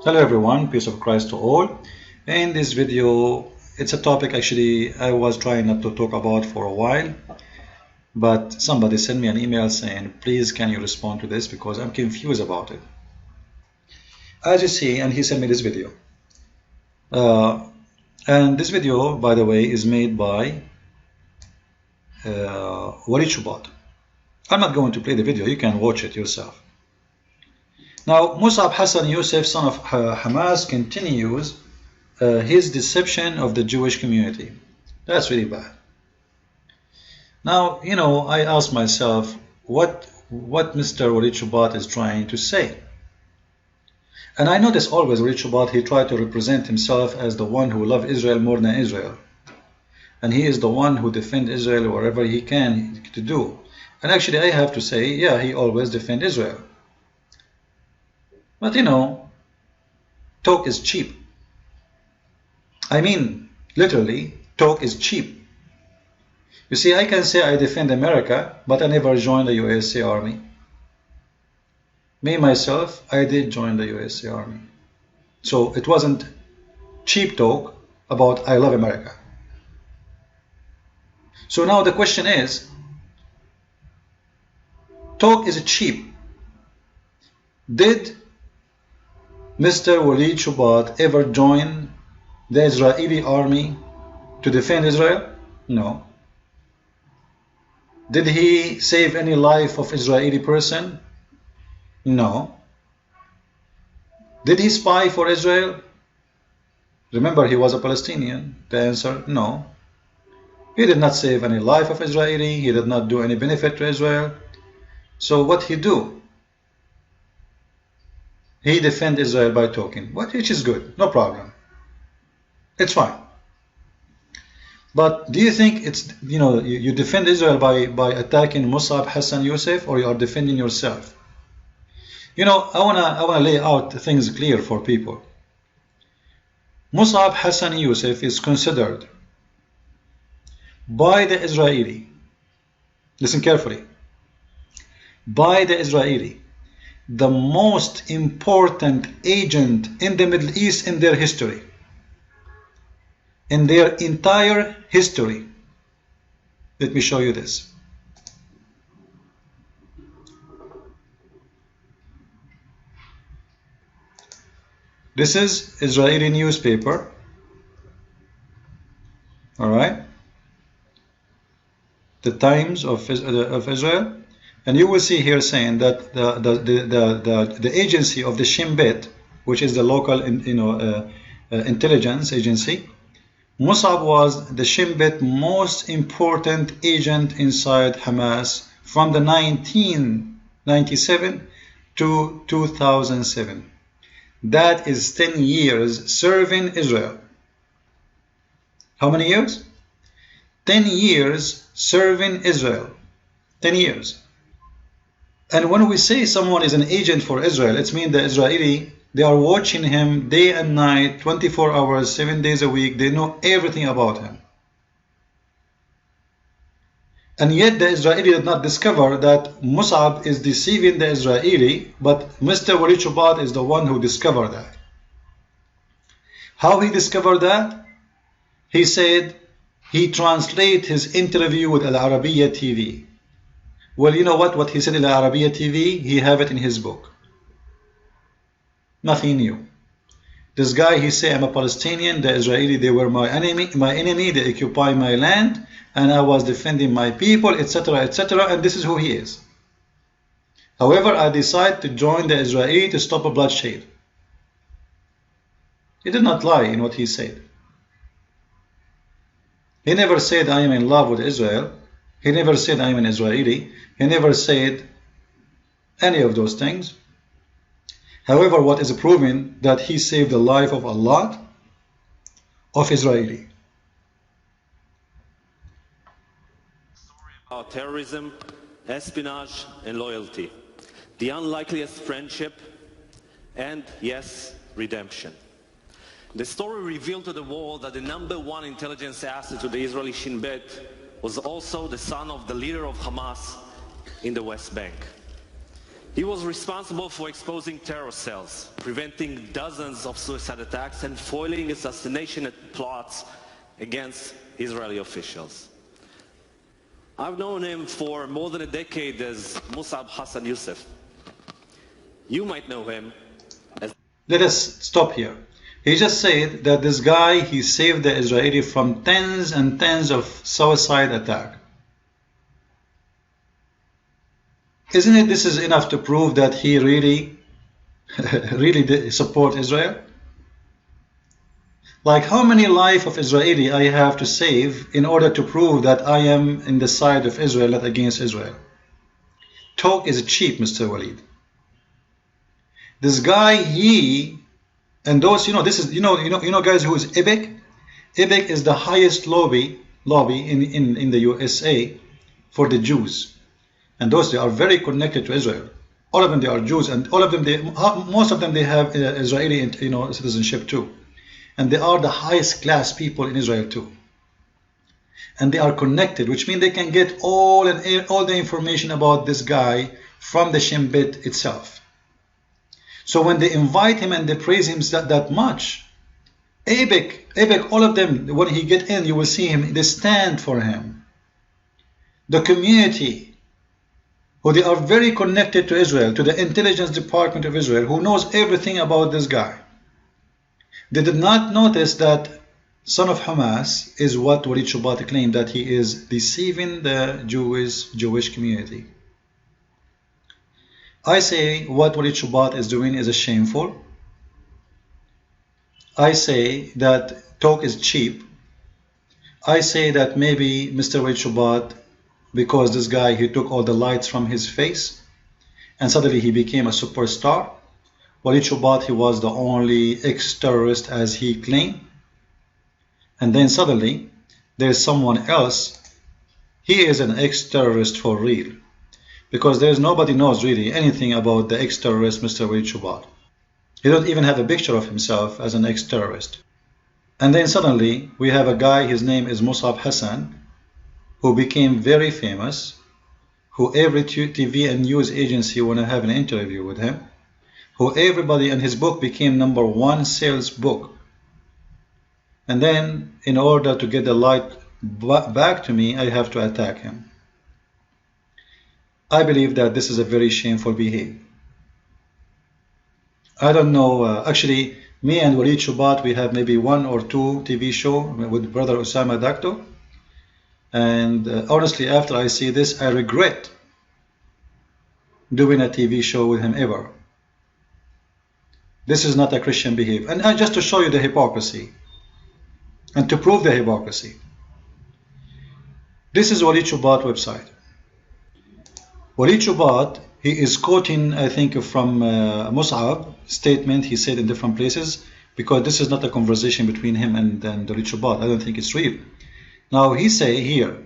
Hello everyone, peace of Christ to all. In this video, it's a topic actually I was trying not to talk about for a while, but somebody sent me an email saying, please can you respond to this because I'm confused about it. As you see, and he sent me this video. And this video, by the way, is made by Waleed Shoebat. I'm not going to play the video, you can watch it yourself. Now, Mosab Hassan Yousef, son of Hamas, continues his deception of the Jewish community. That's really bad. Now, I ask myself what Mr. Waleed Shoebat is trying to say. And I notice always Waleed Shoebat, he tried to represent himself as the one who loves Israel more than Israel. And he is the one who defends Israel wherever he can to do. And actually, I have to say, yeah, he always defends Israel. But talk is cheap. I mean, literally, talk is cheap. You see, I can say I defend America, but I never joined the USA Army. Me, myself, I did join the USA Army. So it wasn't cheap talk about I love America. So now the question is, talk is cheap. Did Mr. Waleed Shoebat ever join the Israeli army to defend Israel? No. Did he save any life of Israeli person? No. Did he spy for Israel? Remember, he was a Palestinian. The answer, no. He did not save any life of Israeli. He did not do any benefit to Israel. So what he do? He defend Israel by talking, which is good, no problem. It's fine. But do you think it's, you defend Israel by attacking Mosab Hassan Yousef, or you are defending yourself? I wanna lay out things clear for people. Mosab Hassan Yousef is considered by the Israeli, listen carefully, by the Israeli, the most important agent in the Middle East in their history, in their entire history. Let me show you this. This is Israeli newspaper, all right, the Times of Israel. And you will see here saying that the agency of the Shoebat, which is the local intelligence agency, Mosab was the Shoebat most important agent inside Hamas from the 1997 to 2007. That is 10 years serving Israel. How many years? 10 years serving Israel. 10 years. And when we say someone is an agent for Israel, it means the Israeli, they are watching him day and night, 24 hours, 7 days a week. They know everything about him. And yet the Israeli did not discover that Mosab is deceiving the Israeli, but Mr. Waleed Shoebat is the one who discovered that. How he discovered that? He said he translated his interview with Al Arabiya TV. Well, you know what he said in Al Arabiya TV? He have it in his book. Nothing new. This guy, he said, I'm a Palestinian, the Israeli, they were my enemy, they occupy my land, and I was defending my people, etc., etc., and this is who he is. However, I decided to join the Israeli to stop a bloodshed. He did not lie in what he said. He never said, I am in love with Israel. He never said, I am an Israeli. He never said any of those things. However, what is proven that he saved the life of a lot of Israeli. Story about terrorism, espionage, and loyalty. The unlikeliest friendship, and yes, redemption. The story revealed to the world that the #1 intelligence asset to the Israeli Shoebat was also the son of the leader of Hamas in the West Bank. He was responsible for exposing terror cells, preventing dozens of suicide attacks, and foiling assassination plots against Israeli officials. I've known him for more than a decade as Mosab Hassan Yousef. You might know him as... Let us stop here. He just said that this guy, he saved the Israeli from tens and tens of suicide attacks. Isn't it this is enough to prove that he really really support Israel? Like, how many lives of Israeli I have to save in order to prove that I am in the side of Israel, not against Israel? Talk is cheap, Mr. Waleed. This guy, he and those, this is guys, who is IBIC? IBIC is the highest lobby in the USA for the Jews. And those, they are very connected to Israel. All of them, they are Jews, and all of them, most of them, they have Israeli, citizenship too. And they are the highest class people in Israel too. And they are connected, which means they can get all the information about this guy from the Shin Bet itself. So when they invite him and they praise him that much, ABIC, all of them, when he get in, you will see him, they stand for him. The community, who they are very connected to Israel, to the intelligence department of Israel, who knows everything about this guy. They did not notice that son of Hamas is what Waleed Shoebat claimed, that he is deceiving the Jewish community. I say what Waleed Shoebat is doing is shameful. I say that talk is cheap. I say that maybe Mr. Waleed Shoebat, because this guy, he took all the lights from his face and suddenly he became a superstar. Waleed Shoebat, he was the only ex-terrorist as he claimed. And then suddenly there is someone else. He is an ex-terrorist for real. Because there is nobody knows really anything about the ex-terrorist Mr. Waleed Shoebat. He don't even have a picture of himself as an ex-terrorist. And then suddenly we have a guy, his name is Mosab Hassan, who became very famous, who every TV and news agency want to have an interview with him, who everybody, and his book became #1 sales book. And then in order to get the light back to me, I have to attack him. I believe that this is a very shameful behavior. I don't know, actually me and Waleed Shoebat, we have maybe 1 or 2 TV show with brother Osama Dakto. And honestly, after I see this, I regret doing a TV show with him ever. This is not a Christian behavior. And just to show you the hypocrisy and to prove the hypocrisy. This is Waleed Shoebat website. Waleed Shoebat, he is quoting, I think, from Mus'ab statement he said in different places, because this is not a conversation between him and Waleed Shoebat. I don't think it's real. Now he say here,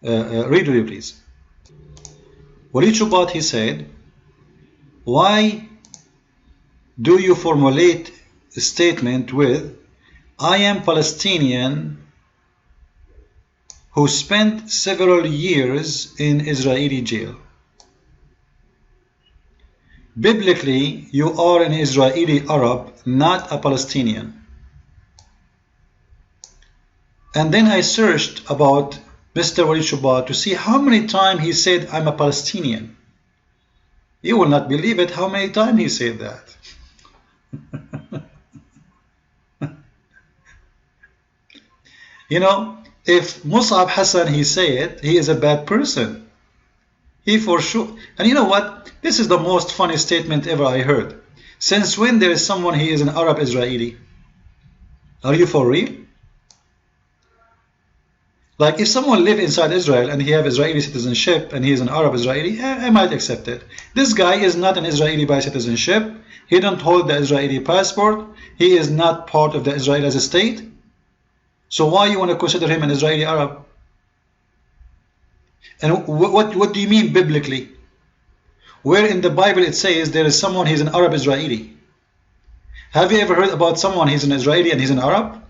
read with you please. Waleed Shoebat, he said, why do you formulate a statement with, I am Palestinian who spent several years in Israeli jail? Biblically, you are an Israeli Arab, not a Palestinian. And then I searched about Mr. Waleed Shoebat to see how many times he said, I'm a Palestinian. You will not believe it how many times he said that. If Mosab Hassan, he say it, he is a bad person. He for sure. And you know what? This is the most funny statement ever I heard. Since when there is someone, he is an Arab Israeli? Are you for real? Like, if someone live inside Israel and he have Israeli citizenship and he is an Arab Israeli, I might accept it. This guy is not an Israeli by citizenship. He don't hold the Israeli passport. He is not part of the Israel as a state. So why you want to consider him an Israeli Arab? And what do you mean biblically? Where in the Bible it says there is someone, he's an Arab Israeli? Have you ever heard about someone, he's an Israeli and he's an Arab?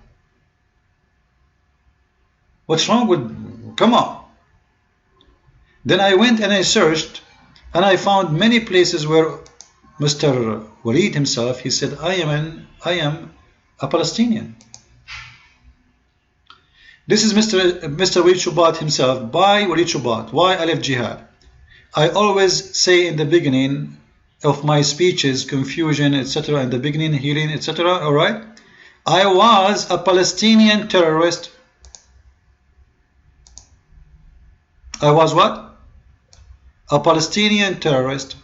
What's wrong with, come on. Then I went and I searched And I found many places where Mr. Waleed himself, he said, I am a Palestinian. This is Mr. Waleed Shoebat himself, by Waleed Shoebat. Why I left jihad? I always say in the beginning of my speeches, confusion, etc., in the beginning, healing, etc., alright? I was a Palestinian terrorist. I was what? A Palestinian terrorist.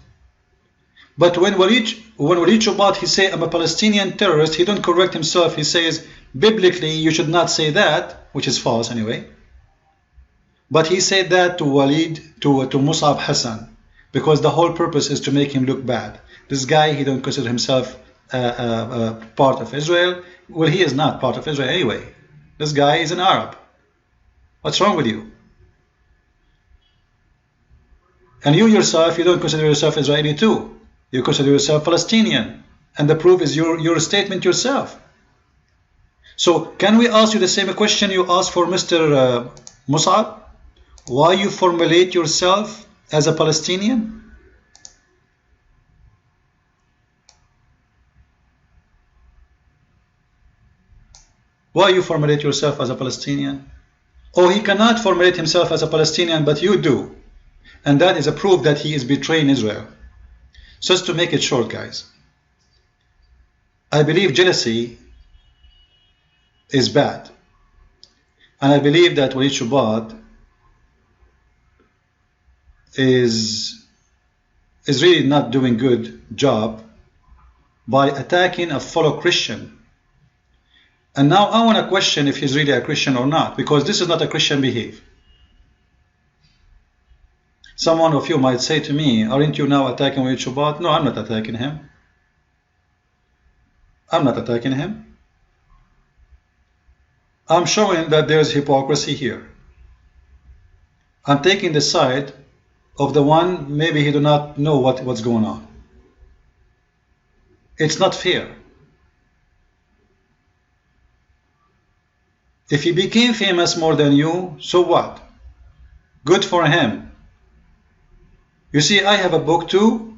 But when Waleed Shoebat, he say I'm a Palestinian terrorist, he don't correct himself. He says, biblically, you should not say that, which is false anyway. But he said that to Waleed, to Mosab Hassan, because the whole purpose is to make him look bad. This guy, he don't consider himself part of Israel. Well, he is not part of Israel anyway. This guy is an Arab. What's wrong with you? And you yourself, you don't consider yourself Israeli too. You consider yourself Palestinian. And the proof is your statement yourself. So, can we ask you the same question you asked for Mr. Mosab? Why you formulate yourself as a Palestinian? Why you formulate yourself as a Palestinian? Oh, he cannot formulate himself as a Palestinian, but you do. And that is a proof that he is betraying Israel. So as to make it short, guys, I believe jealousy is bad. And I believe that Waleed Shoebat is really not doing good job by attacking a fellow Christian. And now I want to question if he's really a Christian or not, because this is not a Christian behavior. Someone of you might say to me, aren't you now attacking Waleed Shoebat? No, I'm not attacking him. I'm not attacking him. I'm showing that there's hypocrisy here. I'm taking the side of the one, maybe he do not know what's going on. It's not fair. If he became famous more than you, so what? Good for him. You see, I have a book too,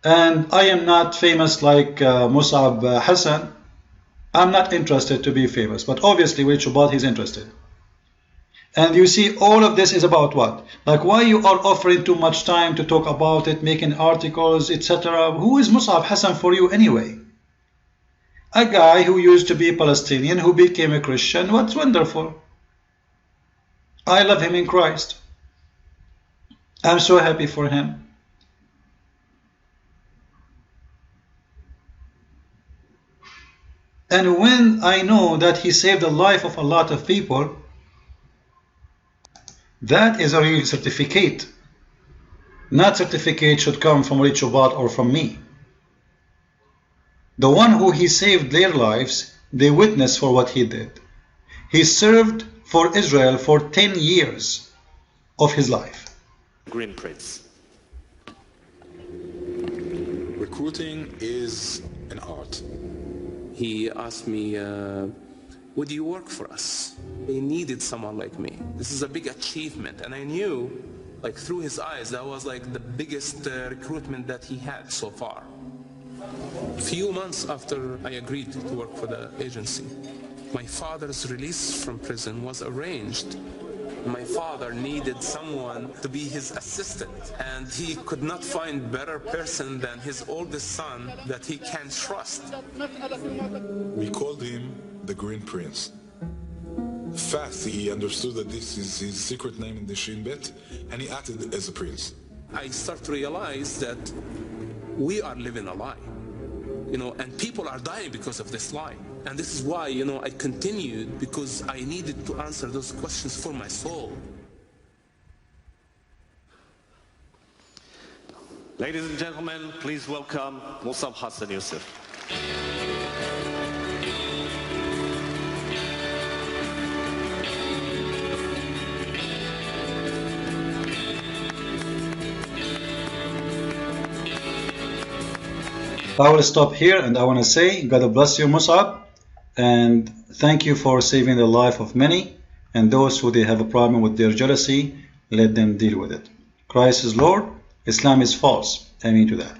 and I am not famous like Mosab Hassan. I'm not interested to be famous, but obviously Waleed Shoebat, he's interested. And you see, all of this is about what? Like, why you are offering too much time to talk about it, making articles, etc. Who is Mosab Hassan for you anyway? A guy who used to be Palestinian, who became a Christian. What's wonderful. I love him in Christ. I'm so happy for him. And when I know that he saved the life of a lot of people, that is a real certificate. Not certificate should come from Waleed Shoebat or from me. The one who he saved their lives, they witness for what he did. He served for Israel for 10 years of his life. Green Prince. Recruiting is an art. He asked me, would you work for us? They needed someone like me. This is a big achievement. And I knew, like through his eyes, that was like the biggest recruitment that he had so far. A few months after I agreed to work for the agency, my father's release from prison was arranged. My father needed someone to be his assistant, and he could not find better person than his oldest son that he can trust. We called him the Green Prince. Fast, he understood that this is his secret name in the Shoebat, and he acted as a prince. I start to realize that we are living a lie, and people are dying because of this lie. And this is why, I continued, because I needed to answer those questions for my soul. Ladies and gentlemen, please welcome Mosab Hassan Yousef. I will stop here, and I want to say, God bless you, Mosab, and thank you for saving the life of many, and those who they have a problem with their jealousy, let them deal with it. Christ is Lord, Islam is false. I mean to that.